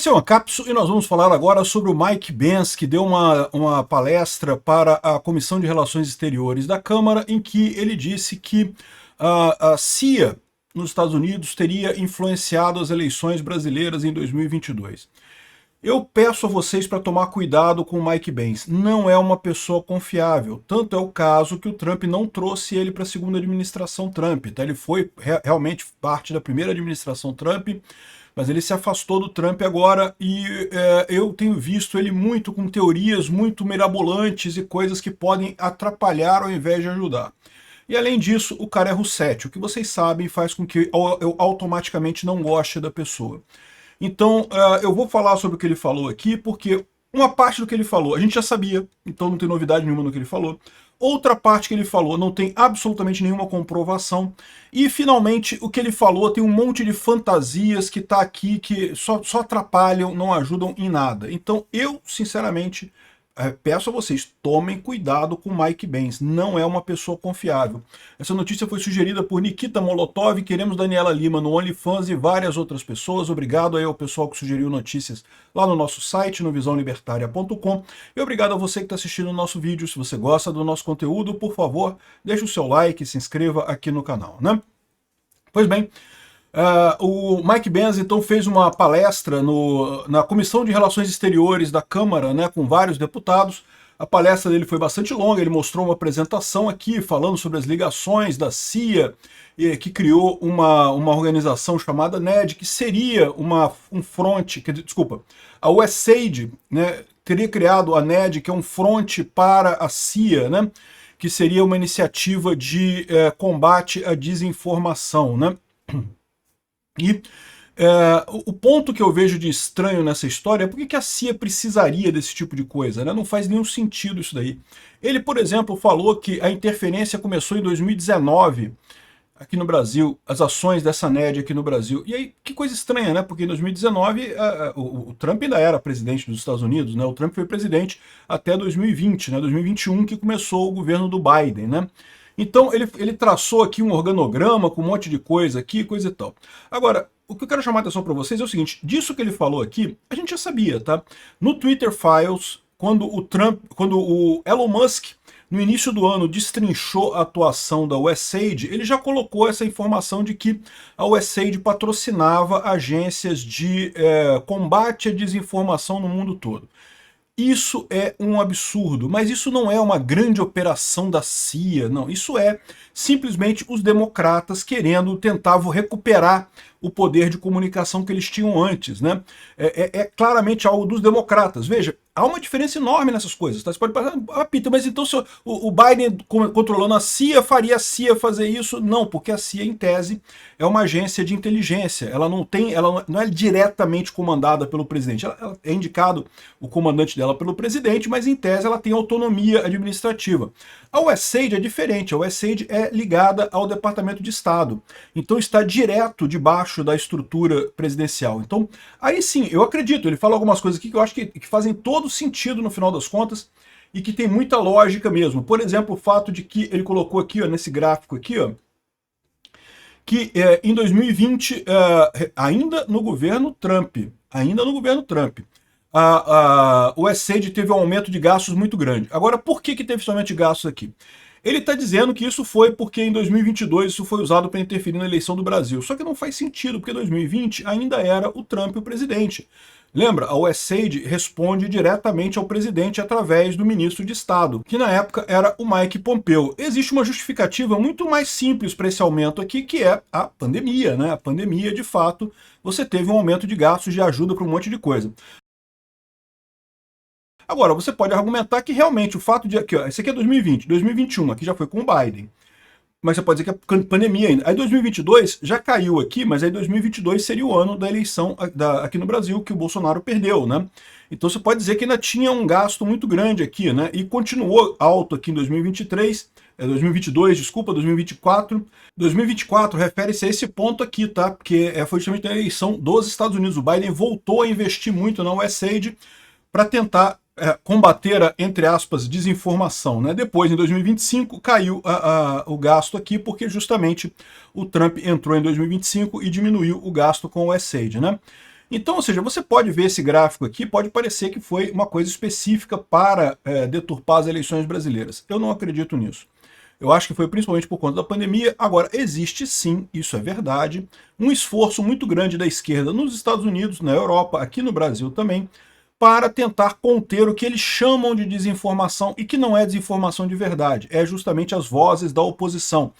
Esse é o Ancapso e nós vamos falar agora sobre o Mike Pence, que deu uma palestra para a Comissão de Relações Exteriores da Câmara, em que ele disse que a CIA nos Estados Unidos teria influenciado as eleições brasileiras em 2022. Eu peço a vocês para tomar cuidado com o Mike Pence. Não é uma pessoa confiável. Tanto é o caso que o Trump não trouxe ele para a segunda administração Trump. Tá? Ele foi realmente parte da primeira administração Trump, mas ele se afastou do Trump agora e eu tenho visto ele muito com teorias muito mirabolantes e coisas que podem atrapalhar ao invés de ajudar. E além disso, o cara é russétil, o que vocês sabem faz com que eu automaticamente não goste da pessoa. Então, eu vou falar sobre o que ele falou aqui, porque uma parte do que ele falou a gente já sabia, então não tem novidade nenhuma no que ele falou. Outra parte que ele falou não tem absolutamente nenhuma comprovação. E, finalmente, o que ele falou tem um monte de fantasias que está aqui, que só atrapalham, não ajudam em nada. Então, eu, sinceramente, peço a vocês, tomem cuidado com Mike Pence, não é uma pessoa confiável. Essa notícia foi sugerida por Nikita Molotov, queremos Daniela Lima no OnlyFans e várias outras pessoas. Obrigado aí ao pessoal que sugeriu notícias lá no nosso site, no visãolibertaria.com. E obrigado a você que está assistindo o nosso vídeo. Se você gosta do nosso conteúdo, por favor, deixe o seu like e se inscreva aqui no canal, né? Pois bem, o Mike Pence então fez uma palestra na Comissão de Relações Exteriores da Câmara, né, com vários deputados. A palestra dele foi bastante longa, ele mostrou uma apresentação aqui falando sobre as ligações da CIA, que criou uma organização chamada NED, que seria um fronte, desculpa, a USAID, né, teria criado a NED, que é um fronte para a CIA, né, que seria uma iniciativa de combate à desinformação, né. E o ponto que eu vejo de estranho nessa história é por que a CIA precisaria desse tipo de coisa, né? Não faz nenhum sentido isso daí. Ele, por exemplo, falou que a interferência começou em 2019 aqui no Brasil, as ações dessa NED aqui no Brasil. E aí, que coisa estranha, né? Porque em 2019 o Trump ainda era presidente dos Estados Unidos, né? O Trump foi presidente até 2020, né? 2021 que começou o governo do Biden, né? Então ele traçou aqui um organograma com um monte de coisa aqui, coisa e tal. Agora, o que eu quero chamar a atenção para vocês é o seguinte, disso que ele falou aqui, a gente já sabia, tá? No Twitter Files, quando o Elon Musk, no início do ano, destrinchou a atuação da USAID, ele já colocou essa informação de que a USAID patrocinava agências de combate à desinformação no mundo todo. Isso é um absurdo, mas isso não é uma grande operação da CIA, não. Isso é simplesmente os democratas querendo tentar recuperar o poder de comunicação que eles tinham antes, né? É claramente algo dos democratas. Veja, há uma diferença enorme nessas coisas, tá? Você pode pensar, Peter, mas então se o Biden controlando a CIA, faria a CIA fazer isso? Não, porque a CIA, em tese, é uma agência de inteligência. Ela não é diretamente comandada pelo presidente. Ela é indicado o comandante dela pelo presidente, mas em tese ela tem autonomia administrativa. A USAID é diferente, a USAID é ligada ao Departamento de Estado. Então está direto debaixo da estrutura presidencial. Então, aí sim, eu acredito, ele fala algumas coisas aqui que eu acho que fazem todo sentido no final das contas e que tem muita lógica mesmo. Por exemplo, o fato de que ele colocou aqui, ó, nesse gráfico aqui, ó, que em 2020, ainda no governo Trump, o USAID teve um aumento de gastos muito grande. Agora, por que teve esse aumento de gastos aqui? Ele está dizendo que isso foi porque em 2022 isso foi usado para interferir na eleição do Brasil. Só que não faz sentido, porque em 2020 ainda era o Trump o presidente. Lembra, a USAID responde diretamente ao presidente através do ministro de Estado, que na época era o Mike Pompeo. Existe uma justificativa muito mais simples para esse aumento aqui, que é a pandemia, né? A pandemia, de fato, você teve um aumento de gastos de ajuda para um monte de coisa. Agora, você pode argumentar que realmente o fato de... Aqui, ó, esse aqui é 2020, 2021, aqui já foi com o Biden. Mas você pode dizer que é pandemia ainda. Aí 2022 já caiu aqui, mas aí 2022 seria o ano da eleição aqui no Brasil, que o Bolsonaro perdeu, né? Então você pode dizer que ainda tinha um gasto muito grande aqui, né? E continuou alto aqui em 2023, 2022, desculpa, 2024. 2024 refere-se a esse ponto aqui, tá? Porque foi justamente a eleição dos Estados Unidos. O Biden voltou a investir muito na USAID para tentar combater a, entre aspas, desinformação, né? Depois, em 2025, caiu o gasto aqui, porque justamente o Trump entrou em 2025 e diminuiu o gasto com o USAID, né? Então, ou seja, você pode ver esse gráfico aqui, pode parecer que foi uma coisa específica para deturpar as eleições brasileiras. Eu não acredito nisso. Eu acho que foi principalmente por conta da pandemia. Agora, existe sim, isso é verdade, um esforço muito grande da esquerda nos Estados Unidos, na Europa, aqui no Brasil também, para tentar conter o que eles chamam de desinformação e que não é desinformação de verdade, é justamente as vozes da oposição.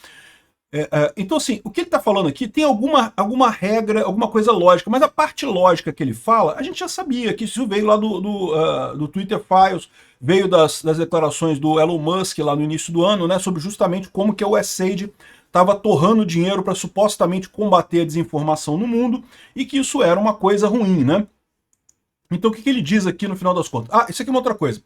Então, assim, o que ele está falando aqui tem alguma regra, alguma coisa lógica, mas a parte lógica que ele fala, a gente já sabia, que isso veio lá do Twitter Files, veio das declarações do Elon Musk lá no início do ano, né, sobre justamente como que a USAID estava torrando dinheiro para supostamente combater a desinformação no mundo e que isso era uma coisa ruim, né? Então, o que ele diz aqui no final das contas? Ah, isso aqui é uma outra coisa.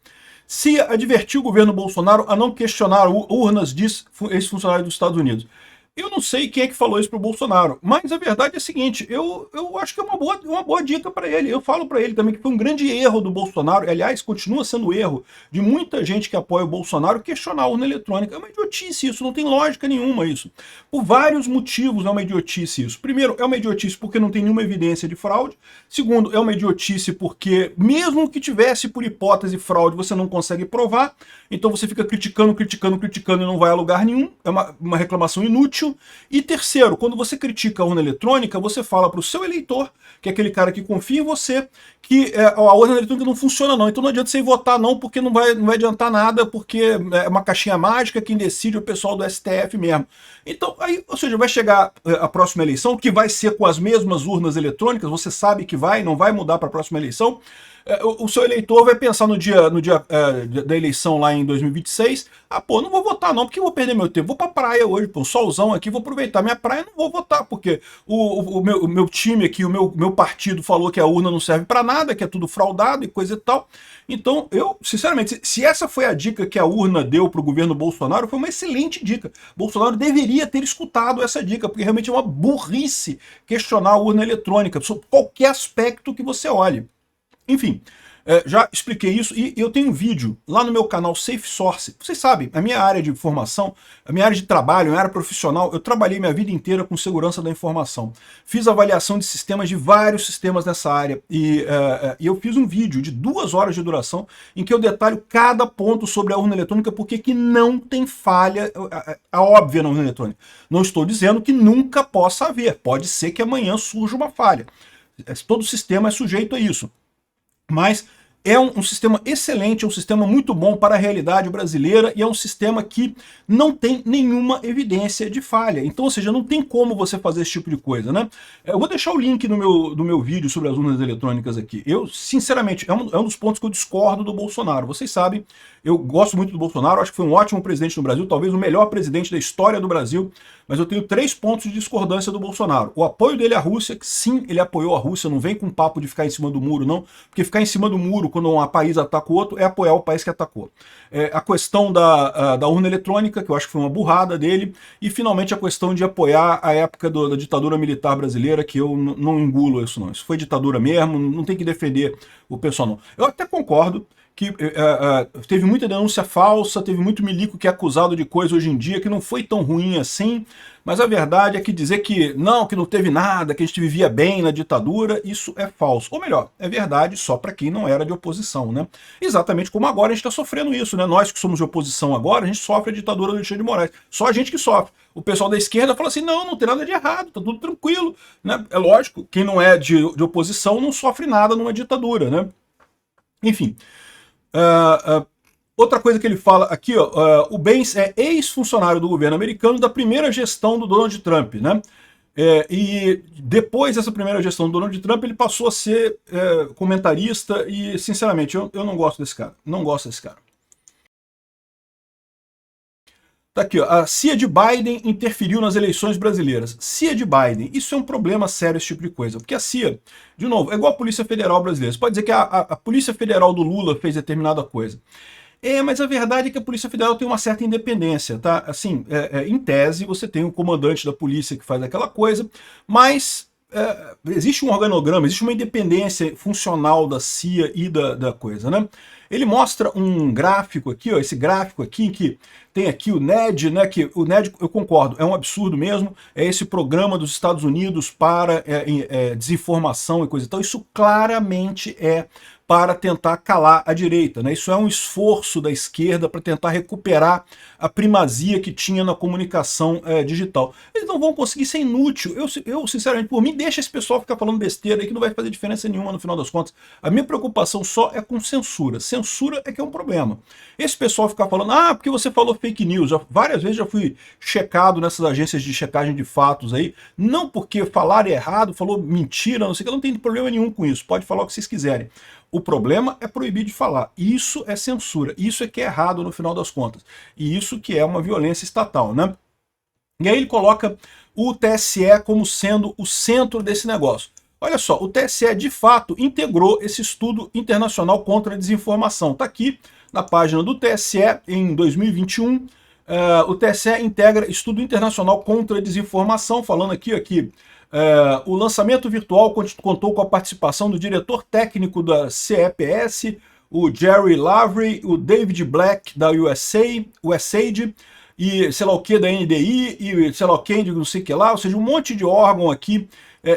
Se advertiu o governo Bolsonaro a não questionar urnas, diz esse funcionário dos Estados Unidos. Eu não sei quem é que falou isso pro Bolsonaro, mas a verdade é a seguinte, eu acho que é uma boa dica para ele. Eu falo para ele também que foi um grande erro do Bolsonaro, aliás, continua sendo erro de muita gente que apoia o Bolsonaro questionar a urna eletrônica. É uma idiotice isso, não tem lógica nenhuma isso. Por vários motivos é uma idiotice isso. Primeiro, é uma idiotice porque não tem nenhuma evidência de fraude. Segundo, é uma idiotice porque mesmo que tivesse por hipótese fraude, você não consegue provar. Então você fica criticando e não vai a lugar nenhum. É uma reclamação inútil. E terceiro, quando você critica a urna eletrônica, você fala para o seu eleitor, que é aquele cara que confia em você, que a urna eletrônica não funciona não. Então não adianta você ir votar não, porque não vai adiantar nada, porque é uma caixinha mágica, quem decide é o pessoal do STF mesmo. Então, aí, ou seja, vai chegar a próxima eleição, que vai ser com as mesmas urnas eletrônicas, você sabe que não vai mudar para a próxima eleição. O seu eleitor vai pensar no dia da eleição lá em 2026, não vou votar não, porque eu vou perder meu tempo, vou pra praia hoje, pô, solzão aqui, vou aproveitar minha praia, não vou votar, porque o meu time aqui, o meu partido falou que a urna não serve para nada, que é tudo fraudado e coisa e tal. Então, eu, sinceramente, se essa foi a dica que a urna deu pro governo Bolsonaro, foi uma excelente dica. Bolsonaro deveria ter escutado essa dica, porque realmente é uma burrice questionar a urna eletrônica, sobre qualquer aspecto que você olhe. Enfim, já expliquei isso e eu tenho um vídeo lá no meu canal Safe Source. Vocês sabem, a minha área de formação, a minha área de trabalho, a minha área profissional, eu trabalhei minha vida inteira com segurança da informação. Fiz avaliação de sistemas, de vários sistemas nessa área e eu fiz um vídeo de 2 horas de duração em que eu detalho cada ponto sobre a urna eletrônica porque que não tem falha a óbvia na urna eletrônica. Não estou dizendo que nunca possa haver, pode ser que amanhã surja uma falha. Todo sistema é sujeito a isso. Mas é um sistema excelente, é um sistema muito bom para a realidade brasileira e é um sistema que não tem nenhuma evidência de falha. Então, ou seja, não tem como você fazer esse tipo de coisa, né? Eu vou deixar o link do meu vídeo sobre as urnas eletrônicas aqui. Eu, sinceramente, é um dos pontos que eu discordo do Bolsonaro. Vocês sabem, eu gosto muito do Bolsonaro, acho que foi um ótimo presidente no Brasil, talvez o melhor presidente da história do Brasil, mas eu tenho 3 pontos de discordância do Bolsonaro. O apoio dele à Rússia, que sim, ele apoiou a Rússia, não vem com papo de ficar em cima do muro, não, porque ficar em cima do muro quando um país ataca o outro é apoiar o país que atacou. A questão da urna eletrônica, que eu acho que foi uma burrada dele, e finalmente a questão de apoiar a época da ditadura militar brasileira, que eu não engulo isso não. Isso foi ditadura mesmo, não tem que defender o pessoal não. Eu até concordo que teve muita denúncia falsa, teve muito milico que é acusado de coisa hoje em dia que não foi tão ruim assim, mas a verdade é que dizer que não teve nada, que a gente vivia bem na ditadura, isso é falso. Ou melhor, é verdade só para quem não era de oposição, né? Exatamente como agora a gente está sofrendo isso, né? Nós que somos de oposição agora, a gente sofre a ditadura do Alexandre de Moraes. Só a gente que sofre. O pessoal da esquerda fala assim, não tem nada de errado, tá tudo tranquilo, né? É lógico, quem não é de oposição não sofre nada numa ditadura, né? Enfim. Outra coisa que ele fala aqui, o Benz é ex-funcionário do governo americano da primeira gestão do Donald Trump, né? E depois dessa primeira gestão do Donald Trump, ele passou a ser comentarista e, sinceramente, eu não gosto desse cara. Não gosto desse cara. Tá aqui, a CIA de Biden interferiu nas eleições brasileiras. CIA de Biden, isso é um problema sério, esse tipo de coisa. Porque a CIA, de novo, é igual a Polícia Federal brasileira. Você pode dizer que a Polícia Federal do Lula fez determinada coisa. Mas a verdade é que a Polícia Federal tem uma certa independência, tá? Assim, em tese, você tem o comandante da polícia que faz aquela coisa, mas existe um organograma, existe uma independência funcional da CIA e da coisa, né? Ele mostra um gráfico aqui, ó, esse gráfico aqui, em que tem aqui o NED, né, que o NED, eu concordo, é um absurdo mesmo, é esse programa dos Estados Unidos para desinformação e coisa e tal. Isso claramente é para tentar calar a direita, né? Isso é um esforço da esquerda para tentar recuperar a primazia que tinha na comunicação digital. Eles não vão conseguir, ser inútil. Eu, sinceramente, por mim, deixa esse pessoal ficar falando besteira aí que não vai fazer diferença nenhuma no final das contas. A minha preocupação só é com censura. Censura é que é um problema. Esse pessoal ficar falando, porque você falou fake news. Várias vezes já fui checado nessas agências de checagem de fatos aí, não porque falaram errado, falou mentira, não sei o que, eu não tenho problema nenhum com isso. Pode falar o que vocês quiserem. O problema é proibir de falar. Isso é censura. Isso é que é errado no final das contas. E isso que é uma violência estatal, né? E aí ele coloca o TSE como sendo o centro desse negócio. Olha só, o TSE de fato integrou esse estudo internacional contra a desinformação. Está aqui na página do TSE em 2021. O TSE integra estudo internacional contra a desinformação, falando aqui o lançamento virtual contou com a participação do diretor técnico da CEPS, o Jerry Lavery, o David Black da USAID, e sei lá o que da NDI, e sei lá o que de não sei o que lá, ou seja, um monte de órgão aqui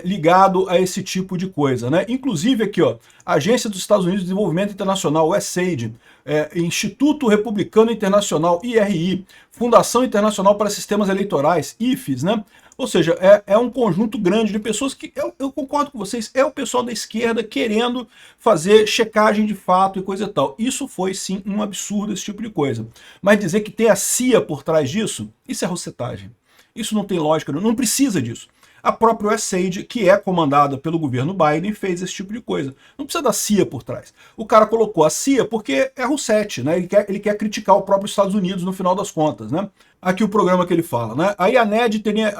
ligado a esse tipo de coisa, né? Inclusive aqui, ó, Agência dos Estados Unidos de Desenvolvimento Internacional, USAID, Instituto Republicano Internacional, IRI, Fundação Internacional para Sistemas Eleitorais, IFES, né? Ou seja, é um conjunto grande de pessoas que, eu concordo com vocês, é o pessoal da esquerda querendo fazer checagem de fato e coisa e tal. Isso foi, sim, um absurdo, esse tipo de coisa. Mas dizer que tem a CIA por trás disso, isso é rocetagem. Isso não tem lógica, não precisa disso. A própria USAID, que é comandada pelo governo Biden, fez esse tipo de coisa. Não precisa da CIA por trás. O cara colocou a CIA porque é Rousseff, né? Ele quer criticar o próprio Estados Unidos no final das contas, né? Aqui o programa que ele fala, né? Aí a NED teria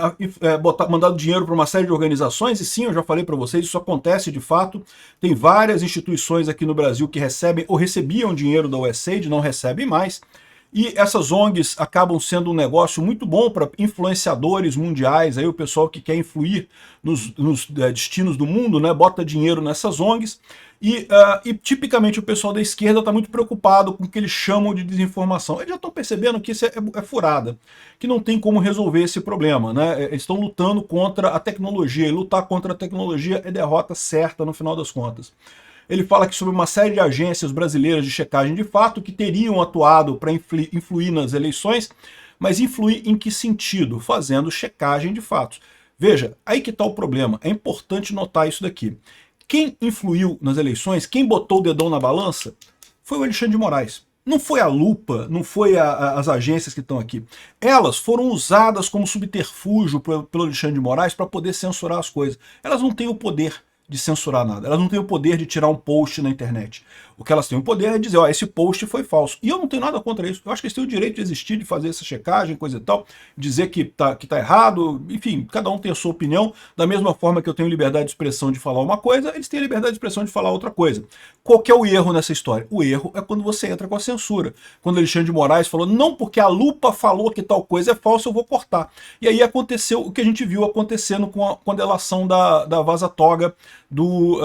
mandado dinheiro para uma série de organizações, e sim, eu já falei para vocês, isso acontece de fato. Tem várias instituições aqui no Brasil que recebem ou recebiam dinheiro da USAID, não recebem mais. E essas ONGs acabam sendo um negócio muito bom para influenciadores mundiais, aí o pessoal que quer influir nos destinos do mundo, né, bota dinheiro nessas ONGs, e tipicamente o pessoal da esquerda está muito preocupado com o que eles chamam de desinformação. Eles já estão percebendo que isso é furada, que não tem como resolver esse problema, né? Eles estão lutando contra a tecnologia, e lutar contra a tecnologia é derrota certa no final das contas. Ele fala que sobre uma série de agências brasileiras de checagem de fato que teriam atuado para influir nas eleições, mas influir em que sentido? Fazendo checagem de fatos. Veja, aí que está o problema. É importante notar isso daqui. Quem influiu nas eleições, quem botou o dedão na balança, foi o Alexandre de Moraes. Não foi a lupa, não foi as agências que estão aqui. Elas foram usadas como subterfúgio pelo Alexandre de Moraes para poder censurar as coisas. Elas não têm o poder de censurar nada. Elas não têm o poder de tirar um post na internet. O que elas têm o poder é dizer, ó, esse post foi falso. E eu não tenho nada contra isso. Eu acho que eles têm o direito de existir, de fazer essa checagem, coisa e tal, dizer que tá errado, enfim, cada um tem a sua opinião. Da mesma forma que eu tenho liberdade de expressão de falar uma coisa, eles têm a liberdade de expressão de falar outra coisa. Qual que é o erro nessa história? O erro é quando você entra com a censura. Quando Alexandre de Moraes falou, não porque a lupa falou que tal coisa é falsa, eu vou cortar. E aí aconteceu o que a gente viu acontecendo com a delação da vaza-toga do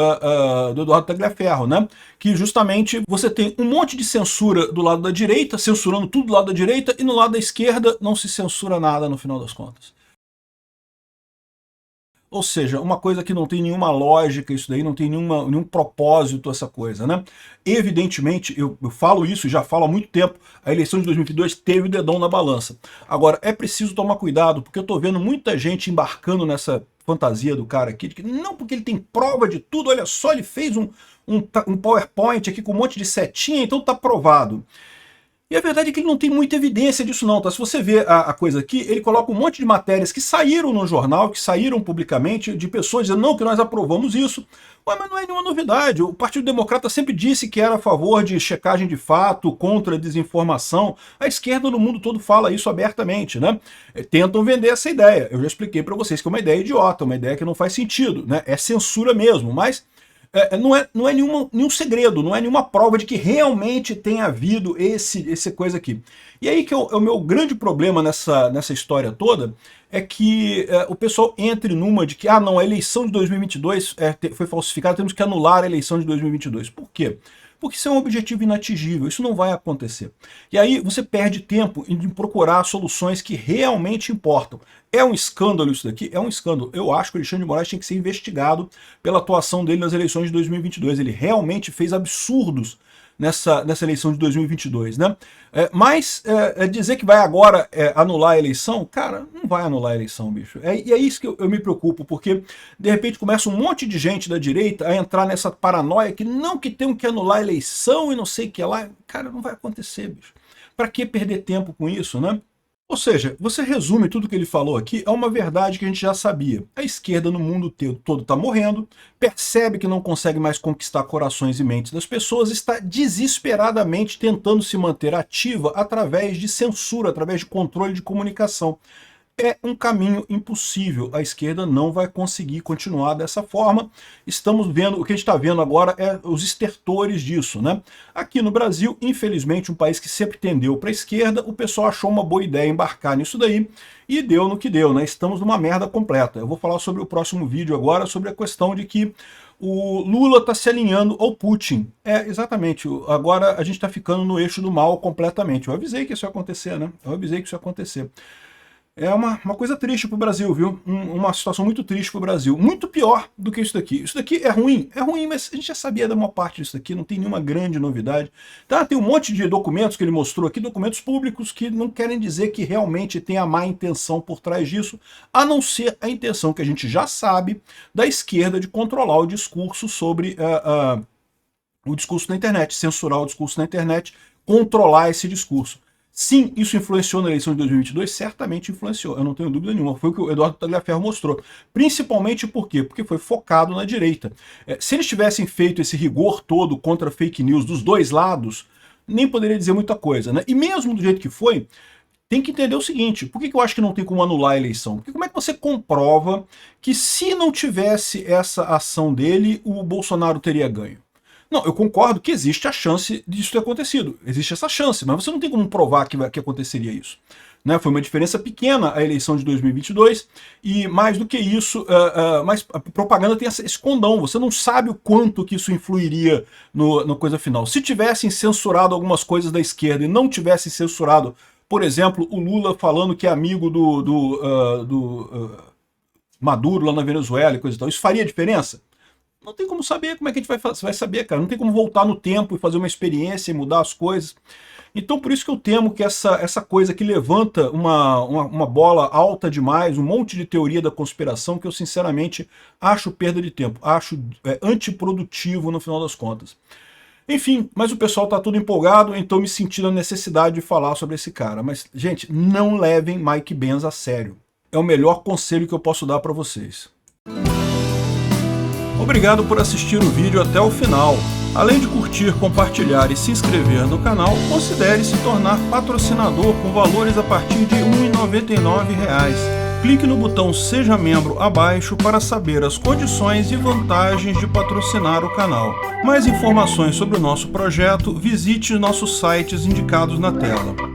Eduardo Tagliaferro, né? Que justamente você tem um monte de censura do lado da direita, censurando tudo do lado da direita, e no lado da esquerda não se censura nada no final das contas. Ou seja, uma coisa que não tem nenhuma lógica, isso daí não tem nenhum propósito essa coisa, né? Evidentemente, eu falo isso, já falo há muito tempo, a eleição de 2022 teve o dedão na balança. Agora, é preciso tomar cuidado, porque eu tô vendo muita gente embarcando nessa fantasia do cara aqui, de que não, porque ele tem prova de tudo, olha só, ele fez um PowerPoint aqui com um monte de setinha, então tá provado. E a verdade é que ele não tem muita evidência disso não, tá? Se você vê a coisa aqui, ele coloca um monte de matérias que saíram no jornal, que saíram publicamente, de pessoas dizendo, não, que nós aprovamos isso. Ué, mas não é nenhuma novidade. O Partido Democrata sempre disse que era a favor de checagem de fato, contra a desinformação. A esquerda no mundo todo fala isso abertamente, né? Tentam vender essa ideia. Eu já expliquei para vocês que é uma ideia idiota, uma ideia que não faz sentido, né? É censura mesmo, mas não é nenhum segredo, não é nenhuma prova de que realmente tem havido esse coisa aqui. E aí que é o meu grande problema nessa história toda, é que o pessoal entre numa de que, não, a eleição de 2022 foi falsificada, temos que anular a eleição de 2022. Por quê? Porque isso é um objetivo inatingível, isso não vai acontecer. E aí você perde tempo em procurar soluções que realmente importam. É um escândalo isso daqui? É um escândalo. Eu acho que o Alexandre de Moraes tinha que ser investigado pela atuação dele nas eleições de 2022. Ele realmente fez absurdos nessa eleição de 2022, né? Mas dizer que vai agora anular a eleição, cara, não vai anular a eleição, bicho. E é isso que eu me preocupo, porque de repente começa um monte de gente da direita a entrar nessa paranoia que não, que tem que anular a eleição e não sei o que lá. Cara, não vai acontecer, bicho. Para que perder tempo com isso, né? Ou seja, você resume tudo que ele falou aqui a uma verdade que a gente já sabia. A esquerda no mundo todo está morrendo, percebe que não consegue mais conquistar corações e mentes das pessoas, está desesperadamente tentando se manter ativa através de censura, através de controle de comunicação. É um caminho impossível. A esquerda não vai conseguir continuar dessa forma. Estamos vendo, o que a gente está vendo agora é os estertores disso, né? Aqui no Brasil, infelizmente, um país que sempre tendeu para a esquerda, o pessoal achou uma boa ideia embarcar nisso daí e deu no que deu, né? Estamos numa merda completa. Eu vou falar sobre o próximo vídeo agora, sobre a questão de que o Lula está se alinhando ao Putin. Exatamente. Agora a gente está ficando no eixo do mal completamente. Eu avisei que isso ia acontecer, né? Eu avisei que isso ia acontecer. É uma coisa triste para o Brasil, viu? Uma situação muito triste para o Brasil. Muito pior do que isso daqui. Isso daqui é ruim, mas a gente já sabia da maior parte disso daqui, não tem nenhuma grande novidade. Tá? Tem um monte de documentos que ele mostrou aqui, documentos públicos, que não querem dizer que realmente tem a má intenção por trás disso, a não ser a intenção que a gente já sabe da esquerda de controlar o discurso sobre o discurso na internet, censurar o discurso na internet, controlar esse discurso. Sim, isso influenciou na eleição de 2022? Certamente influenciou, eu não tenho dúvida nenhuma. Foi o que o Eduardo Tagliaferro mostrou. Principalmente por quê? Porque foi focado na direita. Se eles tivessem feito esse rigor todo contra fake news dos dois lados, nem poderia dizer muita coisa, né? E mesmo do jeito que foi, tem que entender o seguinte, por que eu acho que não tem como anular a eleição? Porque como é que você comprova que se não tivesse essa ação dele, o Bolsonaro teria ganho? Não, eu concordo que existe a chance disso ter acontecido. Existe essa chance, mas você não tem como provar que aconteceria isso. Né? Foi uma diferença pequena a eleição de 2022 e mais do que isso, mas a propaganda tem esse condão. Você não sabe o quanto que isso influiria na coisa final. Se tivessem censurado algumas coisas da esquerda e não tivessem censurado, por exemplo, o Lula falando que é amigo do Maduro lá na Venezuela e coisa e tal, isso faria diferença? Não tem como saber. Como é que a gente vai saber, cara? Não tem como voltar no tempo e fazer uma experiência e mudar as coisas. Então por isso que eu temo que essa coisa que levanta uma bola alta demais, um monte de teoria da conspiração, que eu sinceramente acho perda de tempo, acho antiprodutivo no final das contas. Enfim, mas o pessoal tá tudo empolgado, então me senti na necessidade de falar sobre esse cara. Mas, gente, não levem Mike Benz a sério. É o melhor conselho que eu posso dar para vocês. Obrigado por assistir o vídeo até o final. Além de curtir, compartilhar e se inscrever no canal, considere se tornar patrocinador com valores a partir de R$ 1,99. Clique no botão Seja Membro abaixo para saber as condições e vantagens de patrocinar o canal. Mais informações sobre o nosso projeto, visite nossos sites indicados na tela.